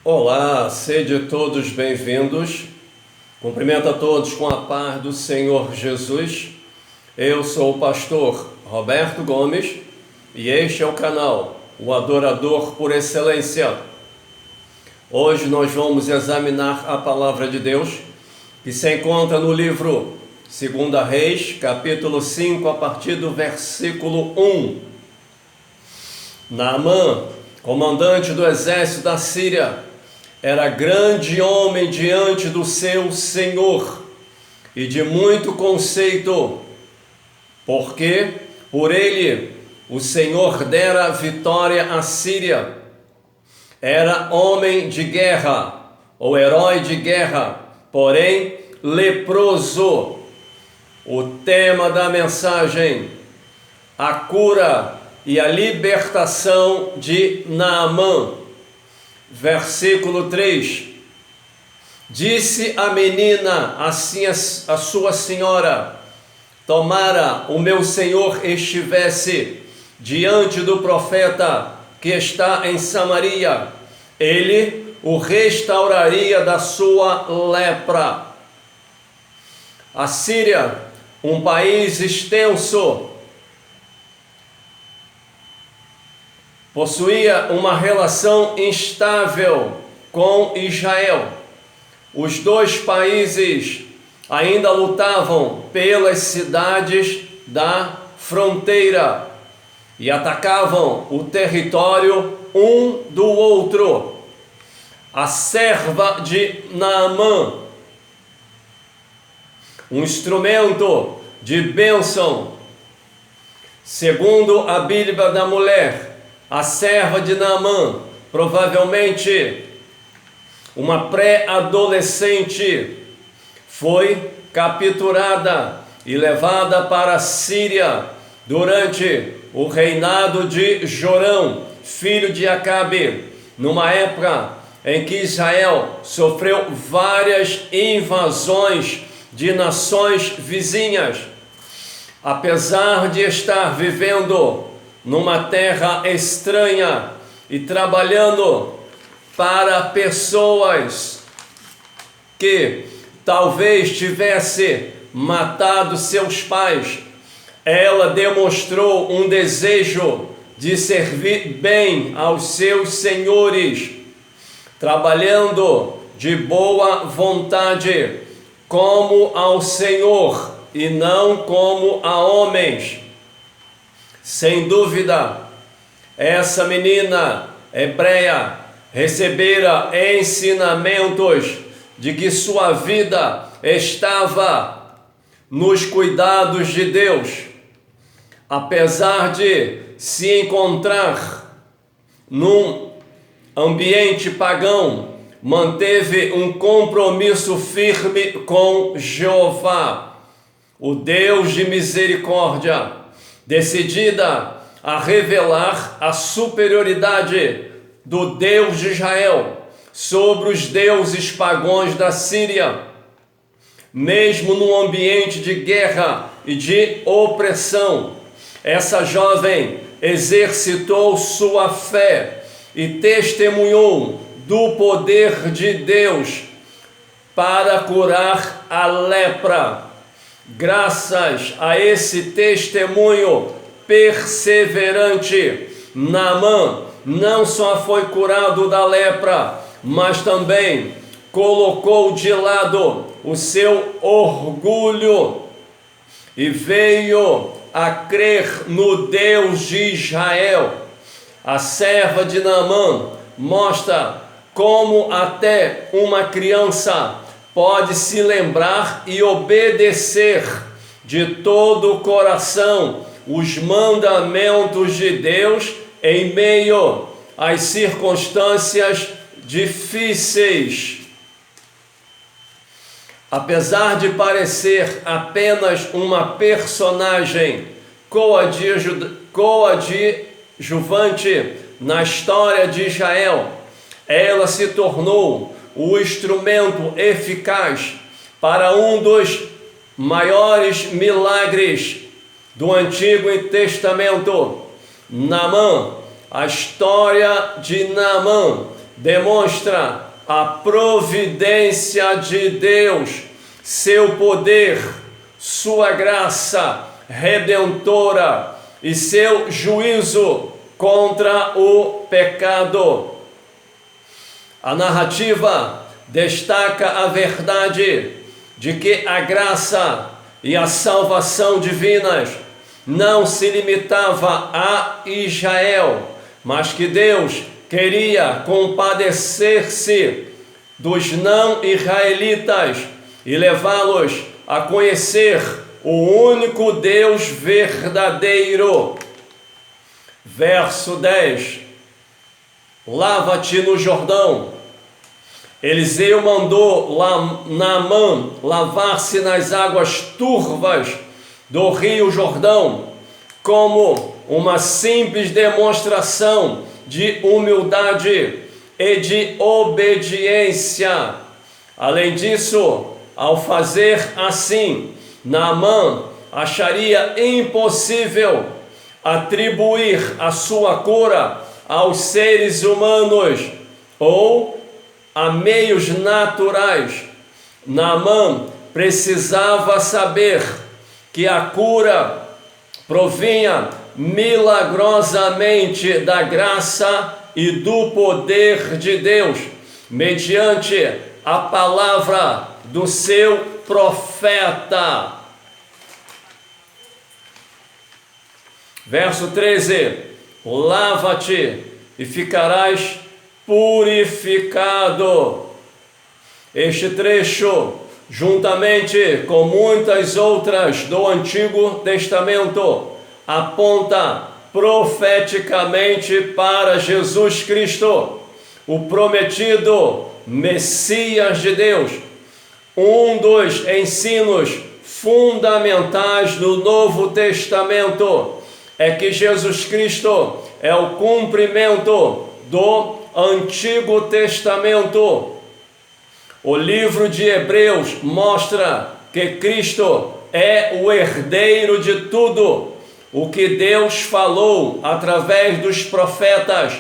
Olá, sede todos bem-vindos. Cumprimento a todos com a paz do Senhor Jesus. Eu sou o pastor Roberto Gomes e este é o canal O Adorador por Excelência. Hoje nós vamos examinar a palavra de Deus que se encontra no livro 2 Reis, capítulo 5, a partir do versículo 1. Naamã, comandante do exército da Síria, era grande homem diante do seu Senhor e de muito conceito, porque por ele o Senhor dera vitória à Síria. Era homem de guerra, ou herói de guerra, porém leproso. O tema da mensagem: a cura e a libertação de Naamã. Versículo 3: disse a menina assim a sua senhora: tomara o meu senhor estivesse diante do profeta que está em Samaria, ele o restauraria da sua lepra. A Síria, um país extenso, possuía uma relação instável com Israel. Os dois países ainda lutavam pelas cidades da fronteira e atacavam o território um do outro. A serva de Naamã, um instrumento de bênção. Segundo a Bíblia da mulher, a serva de Naamã, provavelmente uma pré-adolescente, foi capturada e levada para a Síria durante o reinado de Jorão, filho de Acabe, numa época em que Israel sofreu várias invasões de nações vizinhas. Apesar de estar vivendo numa terra estranha e trabalhando para pessoas que talvez tivesse matado seus pais, ela demonstrou um desejo de servir bem aos seus senhores, trabalhando de boa vontade como ao Senhor e não como a homens. Sem dúvida, essa menina hebreia recebera ensinamentos de que sua vida estava nos cuidados de Deus. Apesar de se encontrar num ambiente pagão, manteve um compromisso firme com Jeová, o Deus de misericórdia, decidida a revelar a superioridade do Deus de Israel sobre os deuses pagãos da Síria. Mesmo num ambiente de guerra e de opressão, essa jovem exercitou sua fé e testemunhou do poder de Deus para curar a lepra. Graças a esse testemunho perseverante, Naamã não só foi curado da lepra, mas também colocou de lado o seu orgulho e veio a crer no Deus de Israel. A serva de Naamã mostra como até uma criança pode se lembrar e obedecer de todo o coração os mandamentos de Deus em meio às circunstâncias difíceis. Apesar de parecer apenas uma personagem coadjuvante na história de Israel, ela se tornou o instrumento eficaz para um dos maiores milagres do Antigo Testamento. Naamã, a história de Naamã demonstra a providência de Deus, seu poder, sua graça redentora e seu juízo contra o pecado. A narrativa destaca a verdade de que a graça e a salvação divinas não se limitava a Israel, mas que Deus queria compadecer-se dos não-israelitas e levá-los a conhecer o único Deus verdadeiro. Verso 10: lava-te no Jordão. Eliseu mandou Naamã lavar-se nas águas turvas do rio Jordão, como uma simples demonstração de humildade e de obediência. Além disso, ao fazer assim, Naamã acharia impossível atribuir a sua cura aos seres humanos ou a meios naturais. Naamã precisava saber que a cura provinha milagrosamente da graça e do poder de Deus, mediante a palavra do seu profeta. Verso 13: lava-te e ficarás purificado. Este trecho, juntamente com muitas outras do Antigo Testamento, aponta profeticamente para Jesus Cristo, o prometido Messias de Deus. Um dos ensinos fundamentais do Novo Testamento é que Jesus Cristo é o cumprimento do Antigo Testamento. O livro de Hebreus mostra que Cristo é o herdeiro de tudo o que Deus falou através dos profetas.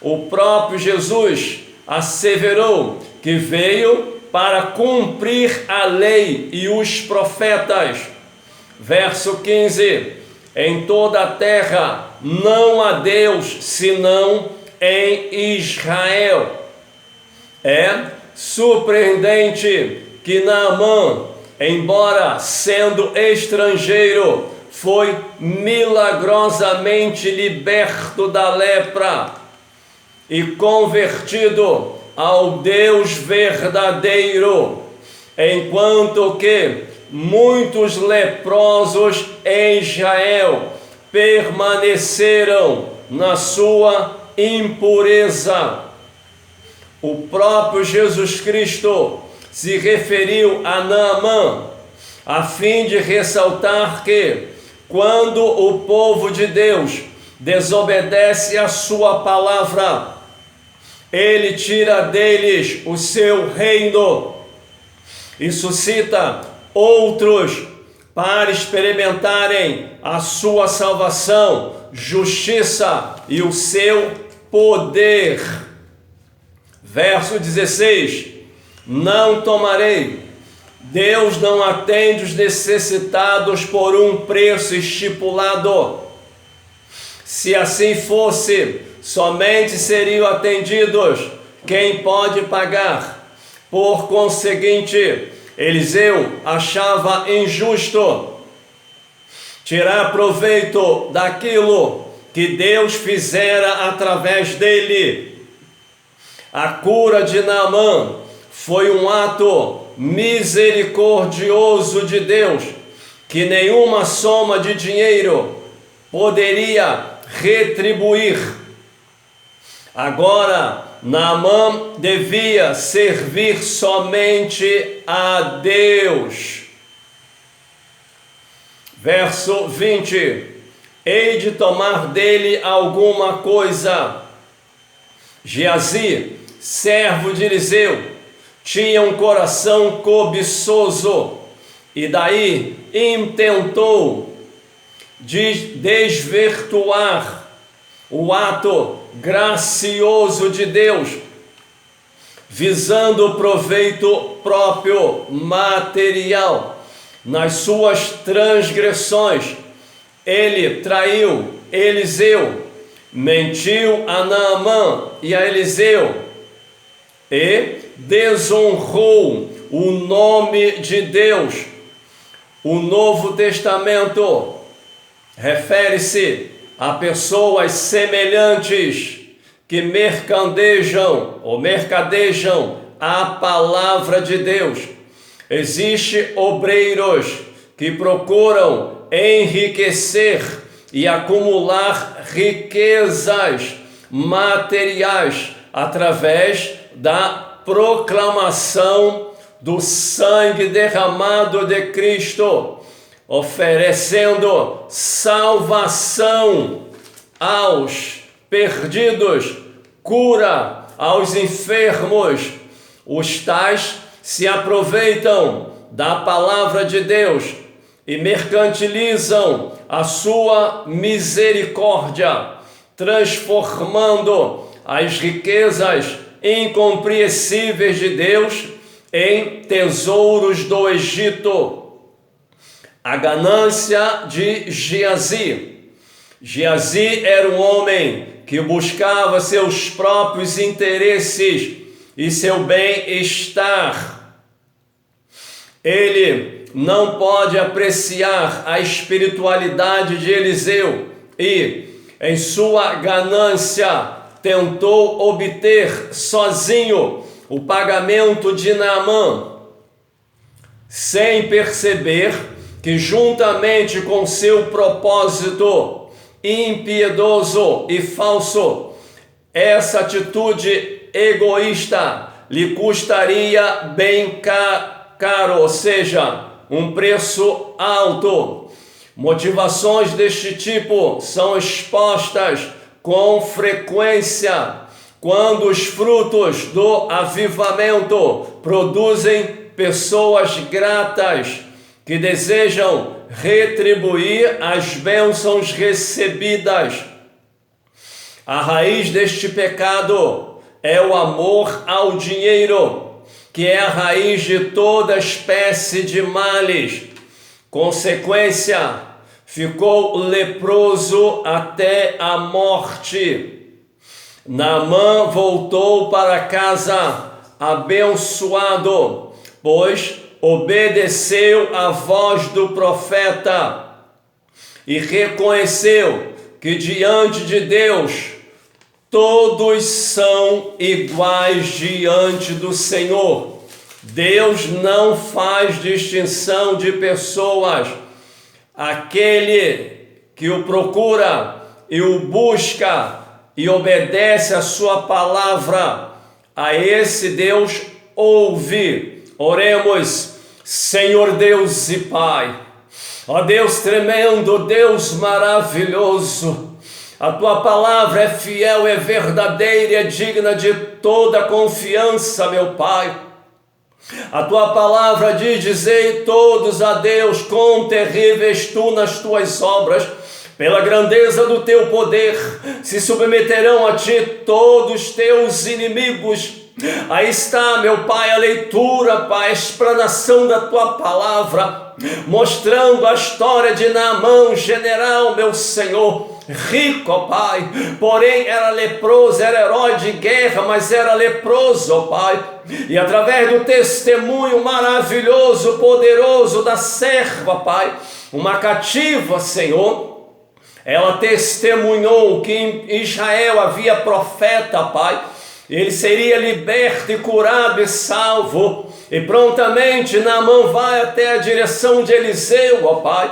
O próprio Jesus asseverou que veio para cumprir a lei e os profetas. Verso 15: em toda a terra não há Deus senão em Israel. É surpreendente que Naamã, embora sendo estrangeiro, foi milagrosamente liberto da lepra e convertido ao Deus verdadeiro, enquanto que muitos leprosos em Israel permaneceram na sua impureza. O próprio Jesus Cristo se referiu a Naamã, a fim de ressaltar que, quando o povo de Deus desobedece a sua palavra, ele tira deles o seu reino e suscita outros para experimentarem a sua salvação, justiça e o seu poder. Verso 16: não tomarei. Deus não atende os necessitados por um preço estipulado. Se assim fosse, somente seriam atendidos quem pode pagar. Por conseguinte, Eliseu achava injusto tirar proveito daquilo que Deus fizera através dele. A cura de Naamã foi um ato misericordioso de Deus, que nenhuma soma de dinheiro poderia retribuir. Agora, Naamã devia servir somente a Deus. Verso 20: hei de tomar dele alguma coisa. Geazi, servo de Eliseu, tinha um coração cobiçoso e daí intentou desvirtuar o ato gracioso de Deus visando proveito próprio material. Nas suas transgressões, ele traiu Eliseu, mentiu a Naamã e a Eliseu, e desonrou o nome de Deus. O Novo Testamento refere-se a pessoas semelhantes que mercadejam a palavra de Deus. Existem obreiros que procuram enriquecer e acumular riquezas materiais através da proclamação do sangue derramado de Cristo, oferecendo salvação aos perdidos, cura aos enfermos. Os tais se aproveitam da palavra de Deus e mercantilizam a sua misericórdia, transformando as riquezas incompreensíveis de Deus em tesouros do Egito. A ganância de Geazi. Geazi era um homem que buscava seus próprios interesses e seu bem-estar. Ele não pode apreciar a espiritualidade de Eliseu e, em sua ganância, tentou obter sozinho o pagamento de Naamã, sem perceber que, juntamente com seu propósito impiedoso e falso, essa atitude egoísta lhe custaria bem caro, ou seja, um preço alto. Motivações deste tipo são expostas com frequência quando os frutos do avivamento produzem pessoas gratas que desejam retribuir as bênçãos recebidas. A raiz deste pecado é o amor ao dinheiro, que é a raiz de toda espécie de males. Consequência, ficou leproso até a morte. Naamã voltou para casa abençoado, pois obedeceu à voz do profeta e reconheceu que diante de Deus todos são iguais diante do Senhor. Deus não faz distinção de pessoas. Aquele que o procura e o busca e obedece a sua palavra, a esse Deus ouve. Oremos. Senhor Deus e Pai, ó Deus tremendo, Deus maravilhoso, a Tua palavra é fiel, é verdadeira e é digna de toda confiança, meu Pai. A Tua palavra diz: dizei todos a Deus, quão terríveis Tu nas Tuas obras, pela grandeza do Teu poder, se submeterão a Ti todos Teus inimigos. Aí está, meu Pai, a leitura, Pai, a explanação da Tua palavra, mostrando a história de Naamã, general, meu Senhor, rico, ó Pai, porém era leproso, era herói de guerra, mas era leproso, ó Pai, e através do testemunho maravilhoso, poderoso da serva, Pai, uma cativa, Senhor, ela testemunhou que em Israel havia profeta, Pai, ele seria liberto e curado e salvo. E prontamente Naamã vai até a direção de Eliseu, ó Pai.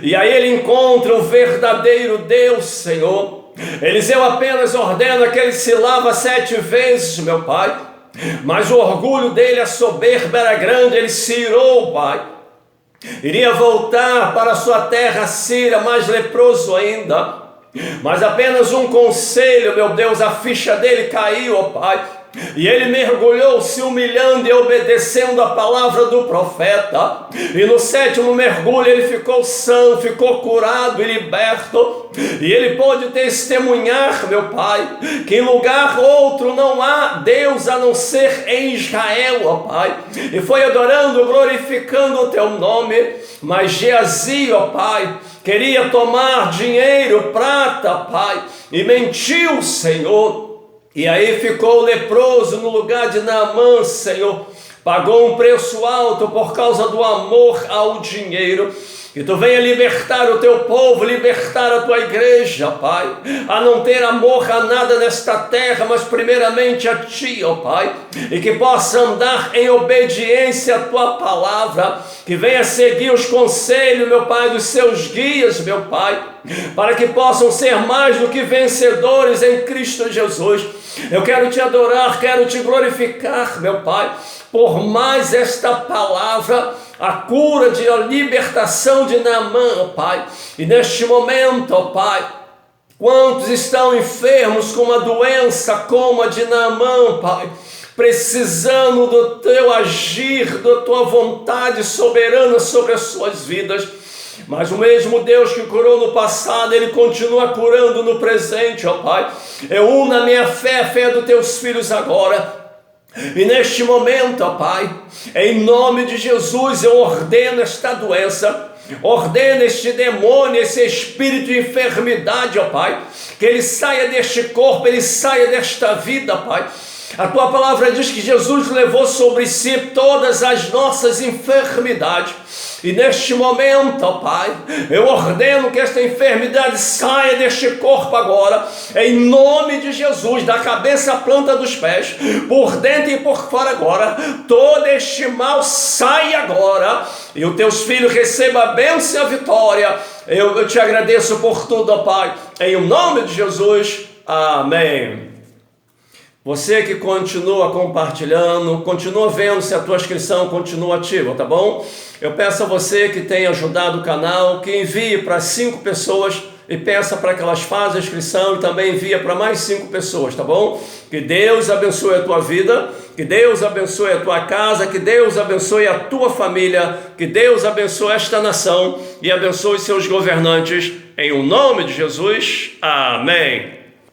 E aí ele encontra o verdadeiro Deus, Senhor. Eliseu apenas ordena que ele se lava 7 vezes, meu Pai. Mas o orgulho dele, a soberba era grande, ele se irou, Pai. Iria voltar para a sua terra síria, mais leproso ainda. Mas apenas um conselho, meu Deus, a ficha dele caiu, ó Pai. E ele mergulhou se humilhando e obedecendo a palavra do profeta. E no 7º mergulho ele ficou são, ficou curado e liberto. E ele pôde testemunhar, meu Pai, que em lugar outro não há Deus a não ser em Israel, ó Pai. E foi adorando, glorificando o teu nome. Mas Geazi, ó Pai, queria tomar dinheiro, prata, Pai, e mentiu, Senhor. E aí ficou leproso no lugar de Naamã, Senhor. Pagou um preço alto por causa do amor ao dinheiro. Que tu venha libertar o teu povo, libertar a tua igreja, Pai, a não ter amor a nada nesta terra, mas primeiramente a ti, ó Pai, e que possa andar em obediência à tua palavra, que venha seguir os conselhos, meu Pai, dos seus guias, meu Pai, para que possam ser mais do que vencedores em Cristo Jesus. Eu quero te adorar, quero te glorificar, meu Pai, por mais esta palavra, a cura de a libertação de Naamã, ó Pai. E neste momento, ó Pai, quantos estão enfermos com uma doença como a de Naamã, Pai, precisando do teu agir, da tua vontade soberana sobre as suas vidas. Mas o mesmo Deus que curou no passado, Ele continua curando no presente, ó Pai. Eu uno a minha fé, a fé dos teus filhos agora. E neste momento, ó Pai, em nome de Jesus, eu ordeno esta doença, ordeno este demônio, esse espírito de enfermidade, ó Pai, que ele saia deste corpo, ele saia desta vida, Pai. A tua palavra diz que Jesus levou sobre si todas as nossas enfermidades. E neste momento, ó Pai, eu ordeno que esta enfermidade saia deste corpo agora, em nome de Jesus, da cabeça à planta dos pés, por dentro e por fora agora. Todo este mal sai agora, e os teus filhos recebam a bênção e a vitória. Eu te agradeço por tudo, ó Pai, em nome de Jesus. Amém. Você que continua compartilhando, continua vendo se a tua inscrição continua ativa, tá bom? Eu peço a você que tenha ajudado o canal, que envie para 5 pessoas e peça para que elas façam a inscrição e também envia para mais 5 pessoas, tá bom? Que Deus abençoe a tua vida, que Deus abençoe a tua casa, que Deus abençoe a tua família, que Deus abençoe esta nação e abençoe seus governantes. Em o nome de Jesus, amém.